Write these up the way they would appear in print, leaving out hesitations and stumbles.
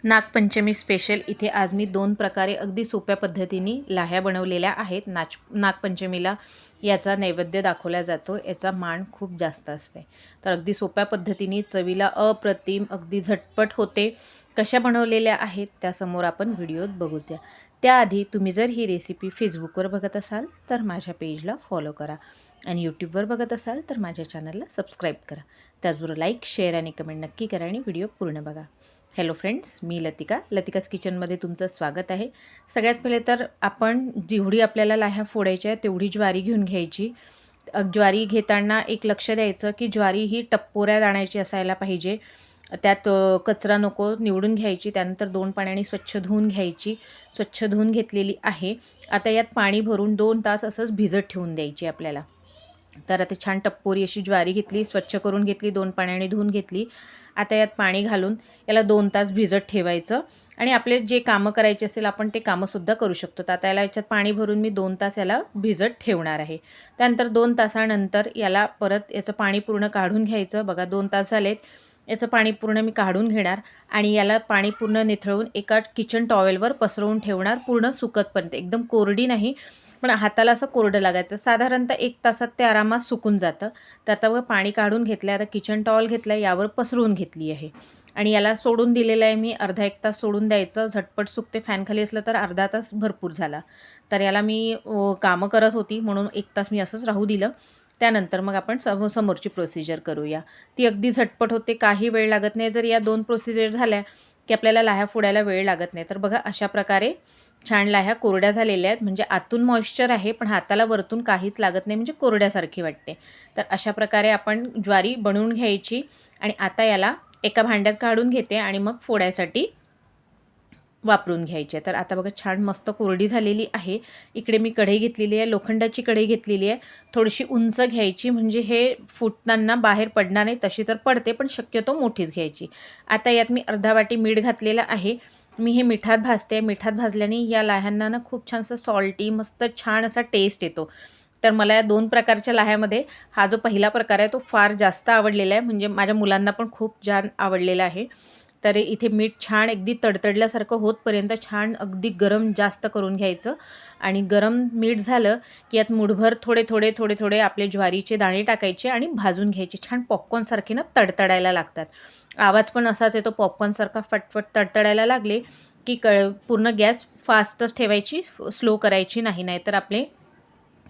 Nagpanchami special इथे आज मी दोन प्रकारे अगदी सोप्या पद्धतीने लाह्या बनवलेल्या आहेत. नागपंचमीला याचा नैवेद्य दाखवला जातो. याचा मान खूप जास्त असते. तर अगदी सोप्या पद्धतीने चवीला अप्रतिम अगदी झटपट होते. कशा बनवलेल्या आहेत त्यासमोर आपण व्हिडिओत बघूया. त्याआधी तुम्ही जर ही रेसिपी फेसबुकवर बघत असाल तर माझ्या पेजला फॉलो करा आणि यूट्यूबवर बघत असाल तर माझ्या चॅनलला सबस्क्राईब करा. त्याचबरोबर लाईक, शेअर आणि कमेंट नक्की करा आणि व्हिडिओ पूर्ण बघा. हॅलो फ्रेंड्स, मी लतिकाच किचनमध्ये तुमचं स्वागत आहे. सगळ्यात पहिले तर आपण जेवढी आपल्याला लाह्या फोडायच्या आहे तेवढी ज्वारी घेऊन घ्यायची. ज्वारी घेताना एक लक्ष द्यायचं की ज्वारी ही टप्पोऱ्या दाण्याची असायला पाहिजे. त्यात कचरा नको, निवडून घ्यायची. त्यानंतर 2 पाण्याने स्वच्छ धुवून घ्यायची. स्वच्छ धुवून घेतलेली आहे. आता यात पाणी भरून 2 तास असंच भिजत ठेवून द्यायची आपल्याला. तर आता छान टप्पोरी अशी ज्वारी घेतली, स्वच्छ करून घेतली, 2 पाण्याने धुवून घेतली. आता यात पाणी घालून याला 2 तास भिजत ठेवायचं आणि आपले जे कामं करायचे असेल आपण ते कामंसुद्धा करू शकतो. तर आता याला याच्यात पाणी भरून मी 2 तास याला भिजत ठेवणार आहे. त्यानंतर 2 तासानंतर याला परत याचं पाणी पूर्ण काढून घ्यायचं. बघा 2 तास झालेत. याचं पाणी पूर्ण मी काढून घेणार आणि याला पाणी पूर्ण निथळून एका किचन टॉवेलवर पसरवून ठेवणार पूर्ण सुकतपर्यंत. एकदम कोरडी नाही, पण हाताला असं कोरडं लागायचं. साधारणतः 1 तासात ते आरामात सुकून जातं. तर आता बघा पाणी काढून घेतलं आहे. आता किचन टॉवेल घेतलं आहे, यावर पसरवून घेतली आहे आणि याला सोडून दिलेलं आहे मी. अर्धा 1 तास सोडून द्यायचं. झटपट सुकते. फॅनखाली असलं तर अर्धा तास भरपूर झाला. तर याला मी कामं करत होती म्हणून 1 तास मी असंच राहू दिलं. त्यानंतर मग आपण समोरची प्रोसिजर करूया. ती अगदी झटपट होते, काही वेळ लागत नाही. जर या 2 प्रोसिजर झाल्या की आपल्याला लाह्या फोडायला वेळ लागत नाही. तर बघा अशा प्रकारे छान लाह्या कोरड्या झालेल्या आहेत. म्हणजे आतून मॉइश्चर आहे पण हाताला वरतून काहीच लागत नाही, म्हणजे कोरड्यासारखी वाटते. तर अशा प्रकारे आपण ज्वारी बनवून घ्यायची आणि आता याला एका भांड्यात काढून घेते आणि मग फोडायसाठी वापरून घ्यायचे. तर आता बघा छान मस्त कोरडी झालेली आहे. इकडे मी कढई घेतलेली आहे, लोखंडाची कढई घेतलेली आहे. थोडीशी उंच घ्यायची म्हणजे हे फुटताना बाहेर पडणार नाही. तशी तर पडते पण शक्यतो मोठीच घ्यायची. आता यात मी अर्धा वाटी मीठ घातलेलं आहे. मी हे मिठात भाजते. मिठात भाजल्याने या लाह्यांना ना खूप छान असं सॉल्टी मस्त छान असा टेस्ट येतो. तर मला या 2 प्रकारच्या लाह्यामध्ये हा जो पहिला प्रकार आहे तो फार जास्त आवडलेला आहे. म्हणजे माझ्या मुलांना पण खूप छान आवडलेला आहे. तर इथे मीठ छान अगदी तडतडल्यासारखं होतपर्यंत छान अगदी गरम जास्त करून घ्यायचं आणि गरम मीठ झालं की यात मुठभर थोडे आपले ज्वारीचे दाणे टाकायचे आणि भाजून घ्यायचे. छान पॉपकॉर्नसारखे ना तडतडायला लागतात. आवाज पण असाच येतो पॉपकॉर्नसारखा. फटफट तडतडायला लागले की पूर्ण गॅस फास्टच ठेवायची, स्लो करायची नाही, नाहीतर आपले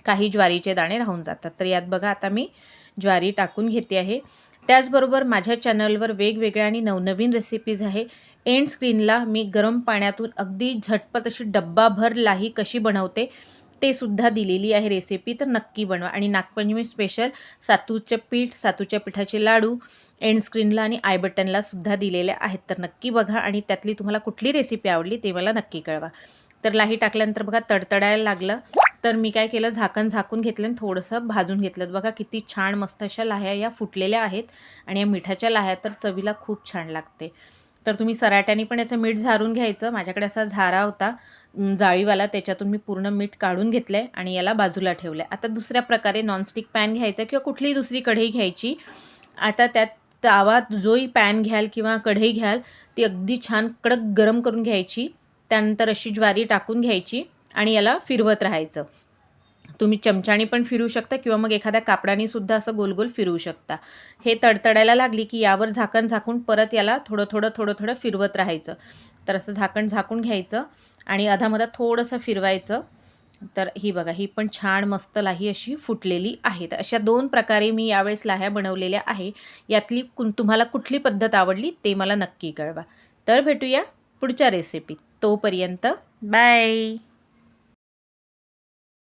काही ज्वारीचे दाणे राहून जातात. तर यात बघा आता मी ज्वारी टाकून घेते आहे. त्याचबरोबर माझ्या चॅनलवर वेगवेगळ्या आणि नवनवीन रेसिपीज आहे. एंड स्क्रीनला मी गरम पाण्यातून अगदी झटपट अशी डब्बाभर लाही कशी बनवते ते सुद्धा दिलेली आहे रेसिपी. तर नक्की बनवा. आणि नागपंचमी स्पेशल सातूच्या पिठाचे लाडू एंड स्क्रीनला आणि आय बटनला सुद्धा दिलेले आहेत. तर नक्की बघा आणि त्यातली तुम्हाला कुठली रेसिपी आवडली ते मला नक्की कळवा. तर लाही टाकल्यानंतर बघा तडतडायला लागलं. तर मी काय केलं, झाकून घेतलं आणि थोडंसं भाजून घेतलं. बघा किती छान मस्त अशा लाह्या या फुटलेल्या आहेत आणि या मिठाच्या लाह्या तर चवीला खूप छान लागते. तर तुम्ही सराट्याने पण याचं मीठ झारून घ्यायचं. माझ्याकडे असा झारा होता जाळीवाला, त्याच्यातून मी पूर्ण मीठ काढून घेतलं आहे आणि याला बाजूला ठेवलं आहे. आता दुसऱ्या प्रकारे नॉनस्टिक पॅन घ्यायचा किंवा कुठलीही दुसरी कढई घ्यायची. आता त्यात तवा जोही पॅन घ्याल किंवा कढई घ्याल ती अगदी छान कडक गरम करून घ्यायची. त्यानंतर अशी ज्वारी टाकून घ्यायची आणि याला फिरवत राहायचं. तुम्ही चमच्याने पण फिरवू शकता किंवा मग एखाद्या कापडाने सुद्धा असं गोल फिरवू शकता. हे तडतडायला लागली की यावर झाकून परत याला थोडं फिरवत राहायचं. तर असं झाकून घ्यायचं आणि अधामधात थोडंसं फिरवायचं. तर ही बघा, ही पण छान मस्त लाही अशी फुटलेली आहे. तर अशा 2 प्रकारे मी यावेळेस लाह्या बनवलेल्या आहे. यातली तुम्हाला कुठली पद्धत आवडली ते मला नक्की कळवा. तर भेटूया पुढच्या रेसिपीत. तोपर्यंत बाय.